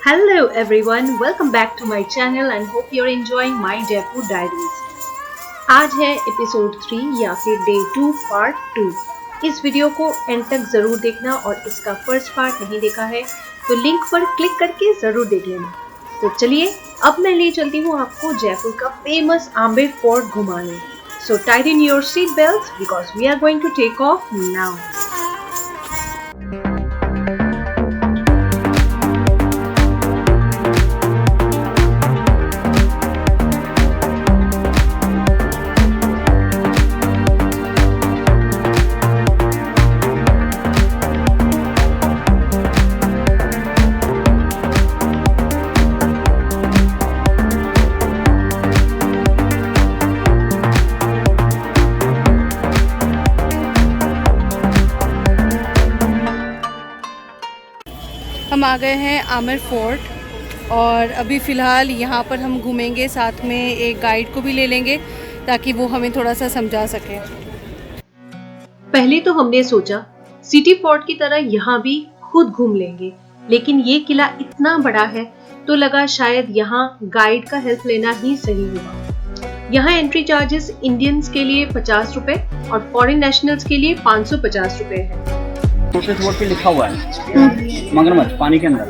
Hello everyone, welcome back to my channel and hope you're enjoying my Jaipur Diaries. आज है episode 3 या फिर day 2 part 2। इस video को एंड तक जरूर देखना और इसका फर्स्ट पार्ट नहीं देखा है तो लिंक पर क्लिक करके जरूर देख लेना। तो चलिए अब मैं ले चलती हूँ आपको जयपुर का फेमस आमेर फोर्ट घुमाने। So tie in your seat belts because we are going to take off now. हम आ गए हैं आमेर फोर्ट और अभी फ़िलहाल यहाँ पर हम घूमेंगे, साथ में एक गाइड को भी ले लेंगे ताकि वो हमें थोड़ा सा समझा सके। पहले तो हमने सोचा सिटी फोर्ट की तरह यहाँ भी खुद घूम लेंगे, लेकिन ये किला इतना बड़ा है तो लगा शायद यहाँ गाइड का हेल्प लेना ही सही होगा। यहाँ एंट्री चार्जेस इंडियंस के लिए 50 रुपए और फॉरेन नेशनल्स के लिए 550 रुपए है। नोटिस बोर्ड पे लिखा हुआ है मगरमच्छ पानी के अंदर।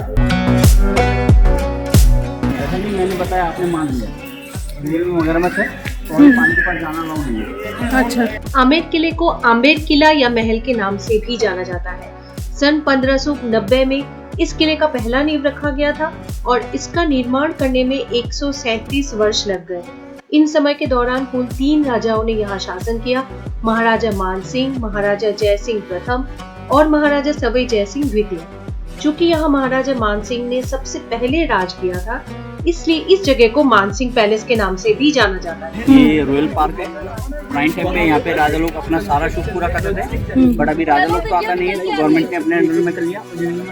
जैसा कि मैंने बताया आपने मान लिया ये मगरमच्छ है और पानी के पास जाना अलाउ नहीं है। अच्छा, आमेर किले को आमेर किला या महल के नाम से भी जाना जाता है। सन 1590 में इस किले का पहला नींव रखा गया था और इसका निर्माण करने में 137 वर्ष लग गए। इन समय के दौरान कुल 3 राजाओं ने यहाँ शासन किया, महाराजा मानसिंह, महाराजा जयसिंह प्रथम और महाराजा सवाई जयसिंह द्वितीय। चूंकि यहाँ महाराजा मानसिंह ने सबसे पहले राज किया था, इसलिए इस जगह को मानसिंह पैलेस के नाम से भी जाना जाता है। ये रॉयल पार्क है। प्राइम टाइम पे यहाँ पे राजा लोग अपना सारा शौक पूरा करते थे, बट अभी राजा लोग तो आता नहीं है तो गवर्नमेंट ने अपने अंडर में कर लिया।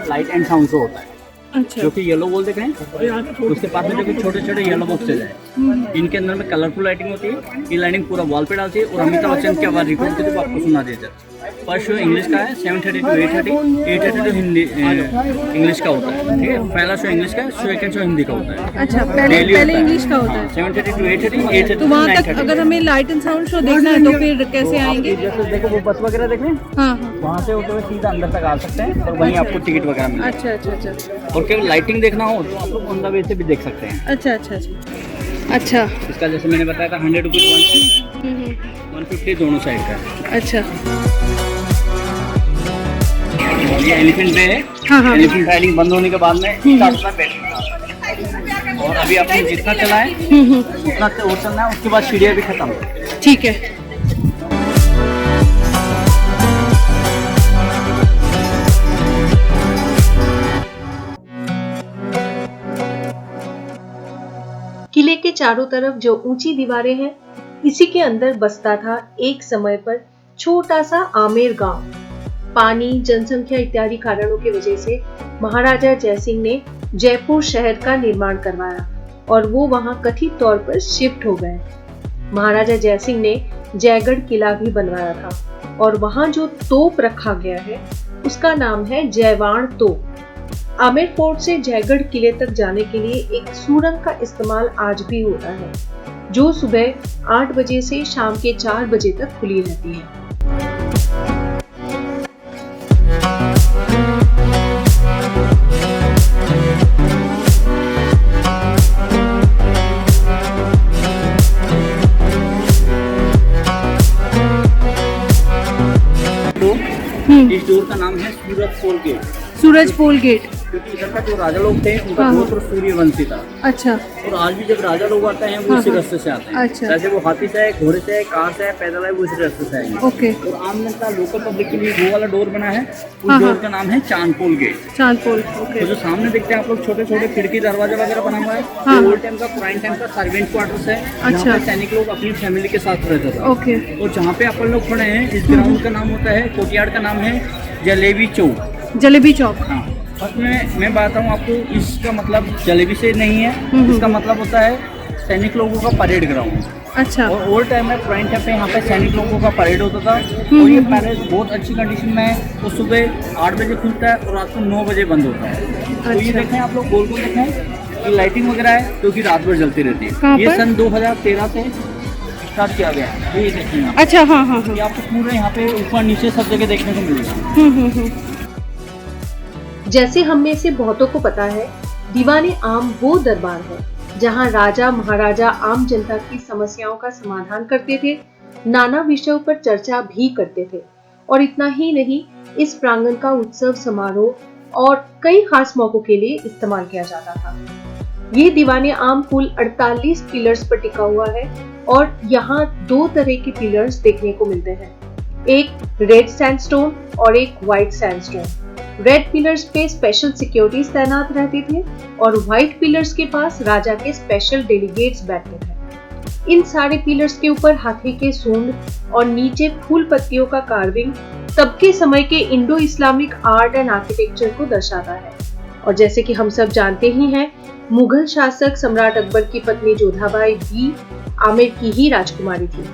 लाइट एंड साउंड शो होता है। अच्छा, जो कि येलो बॉल देख रहे हैं, उसके पास में जो छोटे छोटे येलो बॉक्सेज हैं, इनके अंदर में कलरफुल लाइटिंग होती है। ये लाइटिंग पूरा वॉल पे डालती है और अमिताभ बच्चन की आवाज रिकॉर्ड करके आपको सुना देता है। फर्स्ट शो इंग्लिश का है 7:30 to 8:30, 8:30 to हिंदी इंग्लिश का होता है। ठीक है, पहला शो इंग्लिश का, सेकंड शो हिंदी का होता है। अच्छा, पहले इंग्लिश का होता है। 7:30 to 8:30, 8:30 तो वहाँ तक अगर हमें लाइट एंड साउंड शो देखना है तो फिर कैसे आएंगे? जैसे देखो वो बस वगैरह देख रहे हैं, हाँ, वहाँ से होते हुए सीधा अंदर तक आ सकते हैं और वहीं आपको टिकट वगैरह मिलेगा। अच्छा अच्छा अच्छा, और केवल लाइटिंग देखना हो तो आप लोग ऑन द वे से भी देख सकते हैं। अच्छा अच्छा अच्छा अच्छा। इसका जैसे मैंने बताया था 100 रुपीज़ 150 दोनों साइड का। अच्छा, ये एलिफेंट बे है। हाँ। एलिफेंट राइडिंग बंद होने के बाद में स्टार्ट बैठना और अभी आपने जितना चला है उतना और चलना है, उसके बाद सीढ़ियाँ भी खत्म। ठीक है। किले के चारों तरफ जो ऊंची दीवारें हैं, इसी के अंदर बसता था एक समय पर छोटा सा आमेर गांव। पानी, जनसंख्या इत्यादि कारणों की वजह से महाराजा जयसिंह ने जयपुर शहर का निर्माण करवाया और वो वहां कथित तौर पर शिफ्ट हो गए। महाराजा जयसिंह ने जयगढ़ किला भी बनवाया था और वहां जो तोप रखा गया है उसका नाम है जयवाण तोप। आमेर फोर्ट से जयगढ़ किले तक जाने के लिए एक सुरंग का इस्तेमाल आज भी होता है, जो सुबह 8 बजे से शाम के 4 बजे तक खुली रहती है। इस डोर का नाम है सूरज पोल गेट। सूरज पोल गेट, क्योंकि इधर का जो राजा लोग थे उनका गोत्र सूर्यवंशी था। अच्छा, और आज भी जब राजा लोग आते हैं वो इसी रास्ते से आते हैं। अच्छा। जैसे वो हाथी से है, घोड़े से है, कार से है, पैदल है, वो इसी रास्ते से आएंगे। ओके। और आम जनता लोकल पब्लिक के लिए वो वाला डोर बना है, उस डोर का नाम है चांदपोल गेट। चांदपोल, ओके। तो जो सामने देखते हैं आप लोग छोटे छोटे खिड़की दरवाजा वगैरह बना हुआ है, ओल्ड टाइम का पुराने टाइम का सर्वेंट क्वार्टर्स है। अच्छा। सैनिक लोग अपनी फैमिली के साथ रहते थे। ओके। और जहाँ पे अपन लोग खड़े हैं इस ग्राउंड का नाम होता है, कोर्टयार्ड का नाम है जलेबी चौक। जलेबी चौक, हाँ। फर्स्ट में मैं बताता हूँ आपको, इसका मतलब जलेबी से नहीं है, इसका मतलब होता है सैनिक लोगों का परेड ग्राउंड। अच्छा। और ओल्ड टाइम में पुराने टाइम पे यहाँ पे सैनिक लोगों का परेड होता था। और ये पैलेस बहुत अच्छी कंडीशन में है। तो सुबह 8 बजे खुलता है और रात को 9 बजे बंद होता है। तो ये देखें आप लोग गोल गोल देखें, ये लाइटिंग वगैरह है जो कि रात भर जलती रहती है। ये सन 2013 से स्टार्ट किया गया है। ये देखें यहाँ। अच्छा, हाँ हाँ हाँ। ये आपको पूरे यहाँ पे ऊपर नीचे सब जगह देखने को मिलेगा। जैसे हम में से बहुतों को पता है, दीवाने आम वो दरबार है जहां राजा महाराजा आम जनता की समस्याओं का समाधान करते थे, नाना विषयों पर चर्चा भी करते थे। और इतना ही नहीं, इस प्रांगण का उत्सव समारोह और कई खास मौकों के लिए इस्तेमाल किया जाता था। ये दीवाने आम कुल 48 पिलर्स पर टिका हुआ है और यहाँ 2 तरह के पिलर्स देखने को मिलते हैं, एक रेड सैंडस्टोन और एक व्हाइट सैंडस्टोन। रेड पिलर्स पे स्पेशल सिक्योरिटीज तैनात रहते थे और व्हाइट पिलर्स के पास राजा के स्पेशल डेलीगेट्स बैठते थे। इन सारे पिलर्स के ऊपर हाथी के सूंड और नीचे फूल पत्तियों का कार्विंग तब के समय के Indo Islamic art and architecture को दर्शाता है। और जैसे कि हम सब जानते ही हैं, मुगल शासक सम्राट अकबर की पत्नी जोधाबाई भी आमेर की ही राजकुमारी थी।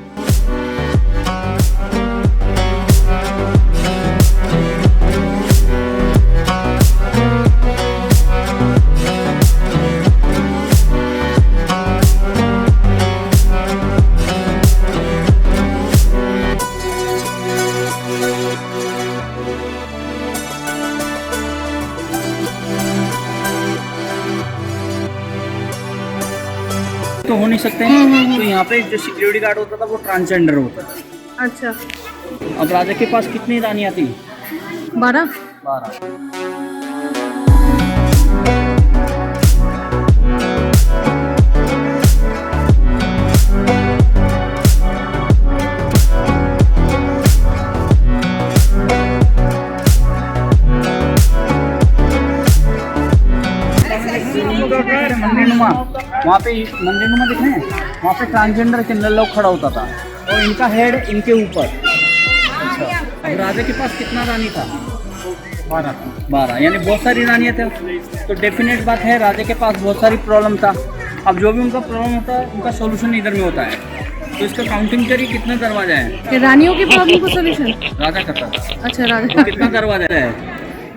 तो हो नहीं सकते हैं। तो यहाँ पे जो सिक्योरिटी गार्ड होता था वो ट्रांसजेंडर होता था। अच्छा। अब राजा के पास कितनी रानियाँ थी? 12। 12। मंदिरनुमा, वहाँ पे मंदिरनुमा दिख रहे हैं, वहाँ पे ट्रांसजेंडर किन्नर लोग खड़ा होता था और इनका हेड इनके ऊपर। अच्छा। अब राजा के पास कितना रानी था? 12 यानी बहुत सारी रानियाँ थे। तो डेफिनेट बात है राजा के पास बहुत सारी प्रॉब्लम था। अब जो भी उनका प्रॉब्लम होता है उनका सोल्यूशन इधर में होता है। तो इसका काउंटिंग करिए कितने दरवाजा है। रानियों के प्रॉब्लम को सोल्यूशन राजा करता था। अच्छा, राजा। तो कितना दरवाजा है?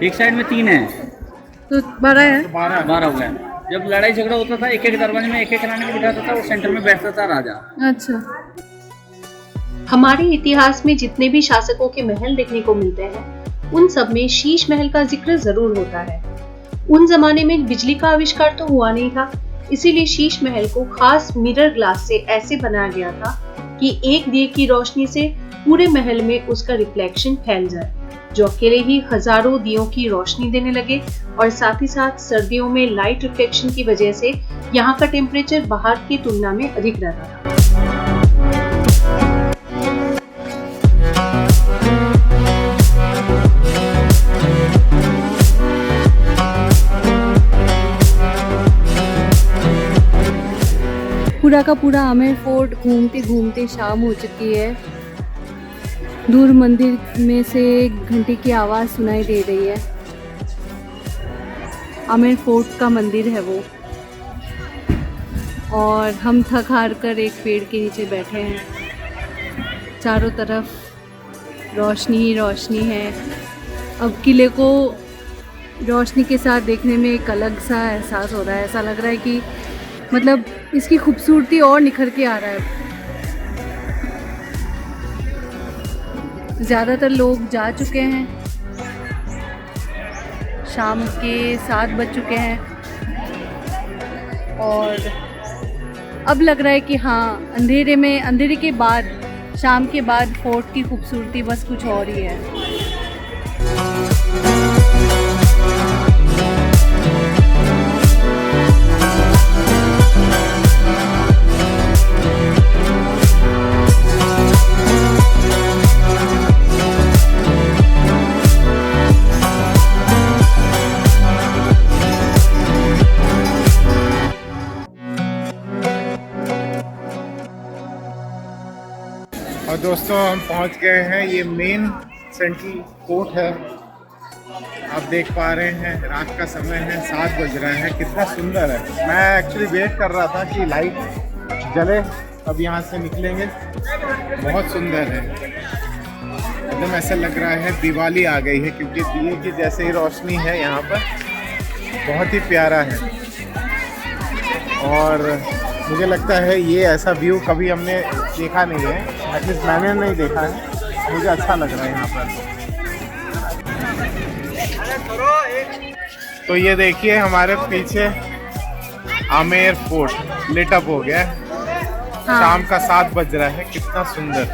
एक साइड में 3 है तो 12 है। 12 हो गया। जब लड़ाई झगड़ा होता था एक एक दरवाजे में एक एक रानी को बिठाता था और सेंटर में बैठता था राजा। अच्छा। हमारे इतिहास में जितने भी शासकों के महल देखने को मिलते हैं, उन सब में शीश महल का जिक्र जरूर होता है। उन जमाने में बिजली का आविष्कार तो हुआ नहीं था, इसीलिए शीश महल को खास मिरर ग्लास से ऐसे बनाया गया था कि एक दिए की रोशनी से पूरे महल में उसका रिफ्लेक्शन फैल जाए, जो अकेले ही हजारों दियों की रोशनी देने लगे। और साथ ही साथ सर्दियों में लाइट रिफ्लेक्शन की वजह से यहाँ का टेम्परेचर बाहर की तुलना में अधिक रहता था। पूरा का पूरा आमेर फोर्ट घूमते घूमते शाम हो चुकी है। दूर मंदिर में से घंटी की आवाज़ सुनाई दे रही है। आमेर फोर्ट का मंदिर है वो। और हम थक हार कर एक पेड़ के नीचे बैठे हैं। चारों तरफ रोशनी ही रोशनी है। अब किले को रोशनी के साथ देखने में एक अलग सा एहसास हो रहा है। ऐसा लग रहा है कि मतलब इसकी खूबसूरती और निखर के आ रहा है। ज़्यादातर लोग जा चुके हैं। शाम के 7 बज चुके हैं और अब लग रहा है कि हाँ, अंधेरे के बाद, शाम के बाद फोर्ट की खूबसूरती बस कुछ और ही है। और दोस्तों हम पहुंच गए हैं। ये मेन सेंट्रल कोर्ट है। आप देख पा रहे हैं रात का समय है, 7 बज रहे हैं। कितना सुंदर है। मैं एक्चुअली वेट कर रहा था कि लाइट जले अब यहाँ से निकलेंगे। बहुत सुंदर है, एकदम ऐसा लग रहा है दिवाली आ गई है, क्योंकि दिए की जैसे ही रोशनी है यहाँ पर, बहुत ही प्यारा है। और मुझे लगता है ये ऐसा व्यू कभी हमने देखा नहीं है, एटलीस्ट मैंने नहीं देखा है। मुझे अच्छा लग रहा है यहाँ पर। तो ये देखिए हमारे पीछे आमेर फोर्ट लिट अप हो गया है। हाँ। शाम का 7 बज रहा है, कितना सुंदर।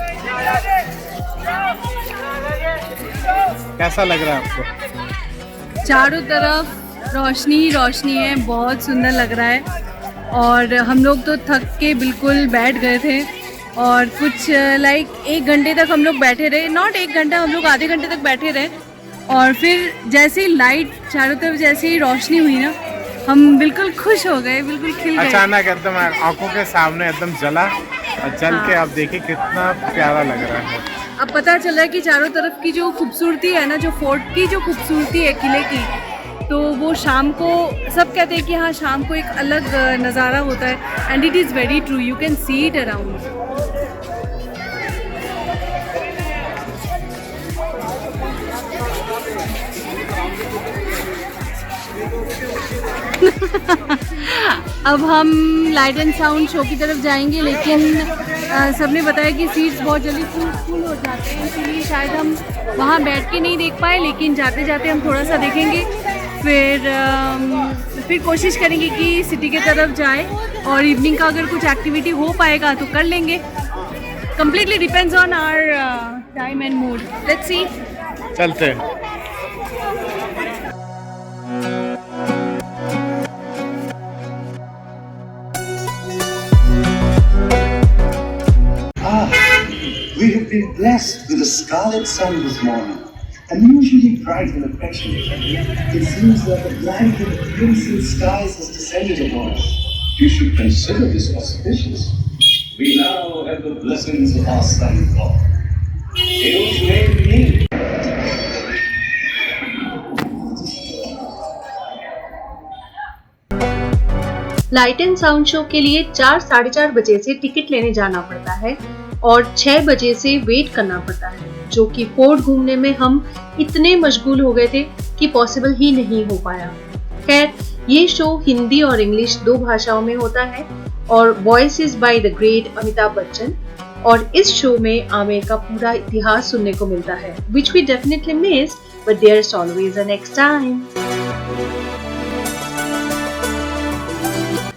कैसा लग रहा है आपको? चारों तरफ रोशनी ही रोशनी है, बहुत सुंदर लग रहा है। और हम लोग तो थक के बिल्कुल बैठ गए थे और कुछ लाइक 1 घंटे तक हम लोग बैठे रहे, नॉट 1 घंटा, हम लोग आधे घंटे तक बैठे रहे। और फिर जैसे ही लाइट चारों तरफ जैसे ही रोशनी हुई ना, हम बिल्कुल खुश हो गए, बिल्कुल खिल गए। अचानक एकदम आंखों के सामने एकदम जला, और जल के आप देखिए कितना प्यारा लग रहा है। अब पता चला है कि चारों तरफ की जो खूबसूरती है ना, जो फोर्ट की जो खूबसूरती है किले की, तो वो शाम को सब कहते हैं कि हाँ शाम को एक अलग नज़ारा होता है। And it is very true, you can see it around. अब हम लाइट एंड साउंड शो की तरफ जाएंगे, लेकिन सबने बताया कि सीट्स बहुत जल्दी फुल हो जाते हैं, इसलिए शायद हम वहाँ बैठ के नहीं देख पाए। लेकिन जाते जाते हम थोड़ा सा देखेंगे, फिर कोशिश करेंगे कि सिटी के तरफ जाए, और इवनिंग का अगर कुछ एक्टिविटी हो पाएगा तो कर लेंगे। Completely depends on our time and mood. Let's see. चलते हैं। We have been blessed with a scarlet sun this morning, unusually bright and affectionate. It seems that the light of the crimson skies has descended upon us. You should consider this auspicious. We now have the blessings of our sun god. Hails may be. Light and sound show के लिए 4-4:30 बजे से ticket लेने जाना पड़ता है और 6 बजे से वेट करना पड़ता है, जो कि फोर्ट घूमने में हम इतने मशगूल हो गए थे कि पॉसिबल ही नहीं हो पाया। खैर, ये शो हिंदी और इंग्लिश 2 भाषाओं में होता है और voice is by the great Amitabh Bachchan. और इस शो में आमेर का पूरा इतिहास सुनने को मिलता है, which we definitely miss, but there is always a next time.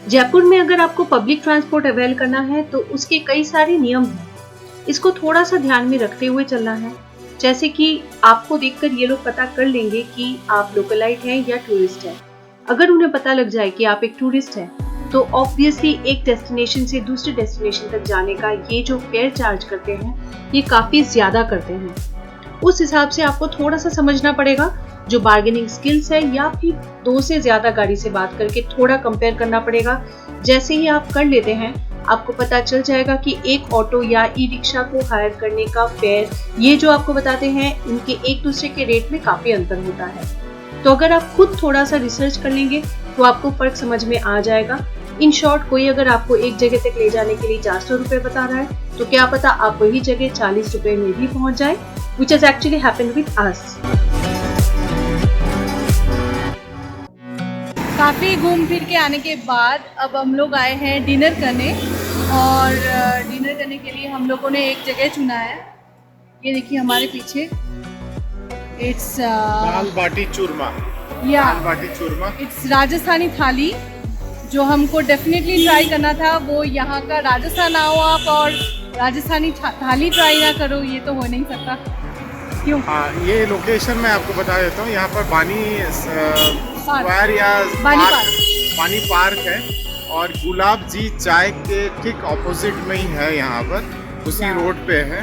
Jaipur में अगर आपको पब्लिक ट्रांसपोर्ट अवेल करना है तो उसके कई सारे नियम हैं, इसको थोड़ा सा ध्यान में रखते हुए चलना है। जैसे कि आपको देखकर ये लोग पता कर लेंगे कि आप लोकलाइट हैं या टूरिस्ट हैं। अगर उन्हें पता लग जाए कि आप एक टूरिस्ट हैं, तो ऑब्वियसली एक डेस्टिनेशन से दूसरे डेस्टिनेशन तक जाने का ये जो फेयर चार्ज करते हैं, ये काफी ज्यादा करते हैं। उस हिसाब से आपको थोड़ा सा समझना पड़ेगा, जो बार्गेनिंग स्किल्स है, या फिर 2 से ज्यादा गाड़ी से बात करके थोड़ा कंपेयर करना पड़ेगा। जैसे ही आप कर लेते हैं, आपको पता चल जाएगा कि एक ऑटो या ई रिक्शा को हायर करने का फेयर, ये जो आपको बताते हैं, इनके एक दूसरे के रेट में काफी अंतर होता है। तो अगर आप खुद थोड़ा सा रिसर्च कर लेंगे तो आपको फर्क समझ में आ जाएगा। इन शॉर्ट, कोई अगर आपको एक जगह तक ले जाने के लिए 400 रुपए बता रहा है, तो क्या पता आप वही जगह 40 रुपए में भी पहुंच जाए, which has actually happened with us. काफ़ी घूम फिर के आने के बाद अब हम लोग आए हैं डिनर करने, और डिनर करने के लिए हम लोगों ने एक जगह चुना है। ये देखिए हमारे पीछे, इट्स दाल बाटी चूरमा। या दाल बाटी चूरमा, इट्स राजस्थानी थाली, जो हमको डेफिनेटली ट्राई करना था। वो यहाँ का राजस्थान आओ आप और राजस्थानी थाली ट्राई ना करो, ये तो हो नहीं सकता। क्यों? हाँ, ये लोकेशन मैं आपको बता देता हूँ। यहाँ पर बानी स्क्वायर या बानी पार्क है, और गुलाब जी चाय के ठीक ऑपोजिट में ही है, यहाँ पर उसी रोड पे है,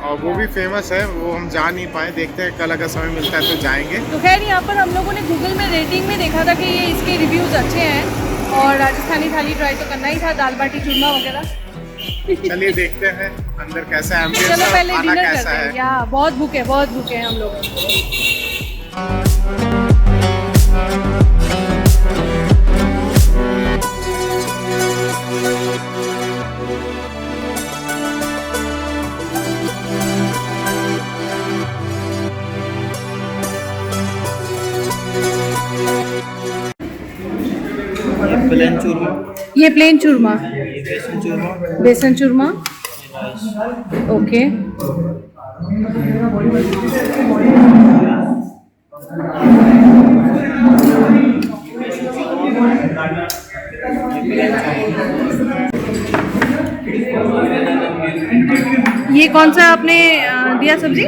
और वो भी फेमस है। वो हम जा नहीं पाए, देखते हैं कल अगर समय मिलता है तो जाएंगे। तो खैर, यहाँ पर हम लोगों ने गूगल में रेटिंग में देखा था कि ये इसके रिव्यूज़ अच्छे हैं, और राजस्थानी थाली ट्राई तो करना ही था, दाल बाटी चूरमा वगैरह। चलिए देखते हैं अंदर कैसा है, चलो पहले खाना डिनर कैसा करते हैं। है। या बहुत भूखे हैं हम लोग। प्लेन चूरमा, ये प्लेन चूरमा, ये बेसन चूरमा, बेसन चूरमा, ओके। ये कौन सा आपने दिया सब्जी?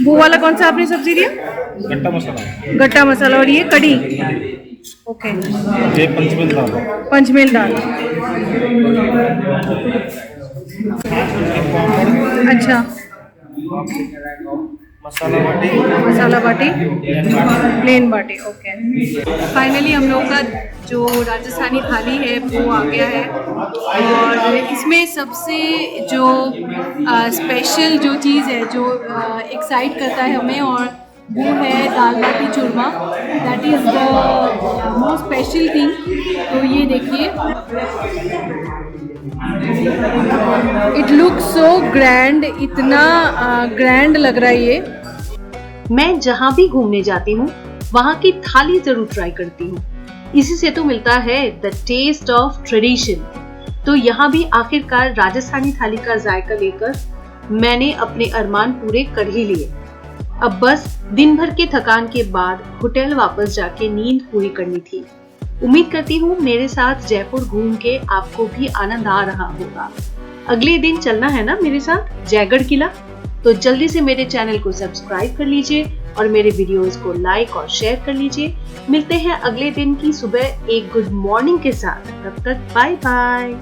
वो वाला कौन सा आपने सब्जी दिया? गट्टा मसाला, गट्टा मसाला। और ये कड़ी, ओके। ये पंचमेल दाल, पंचमेल दाल, अच्छा। मसाला बाटी, प्लेन बाटी, ओके। फाइनली हम लोगों का जो राजस्थानी थाली है वो आ गया है, और इसमें सबसे जो स्पेशल जो चीज़ है, जो एक्साइट करता है हमें, और वो है dal baati churma. That is the most special thing. तो ये देखिए, इट लुक सो ग्रैंड, इतना ग्रैंड लग रहा है ये। मैं जहाँ भी घूमने जाती हूँ वहाँ की थाली जरूर ट्राई करती हूँ। इसी से तो मिलता है द टेस्ट ऑफ ट्रेडिशन। तो यहाँ भी आखिरकार राजस्थानी थाली का जायका लेकर मैंने अपने अरमान पूरे कर ही लिए। अब बस दिन भर के थकान के बाद होटल वापस जाके नींद पूरी करनी थी। उम्मीद करती हूँ मेरे साथ जयपुर घूम के आपको भी आनंद आ रहा होगा। अगले दिन चलना है ना मेरे साथ जयगढ़ किला? तो जल्दी से मेरे चैनल को सब्सक्राइब कर लीजिए और मेरे वीडियोस को लाइक और शेयर कर लीजिए। मिलते हैं अगले दिन की सुबह एक गुड मॉर्निंग के साथ। तब तक बाय बाय।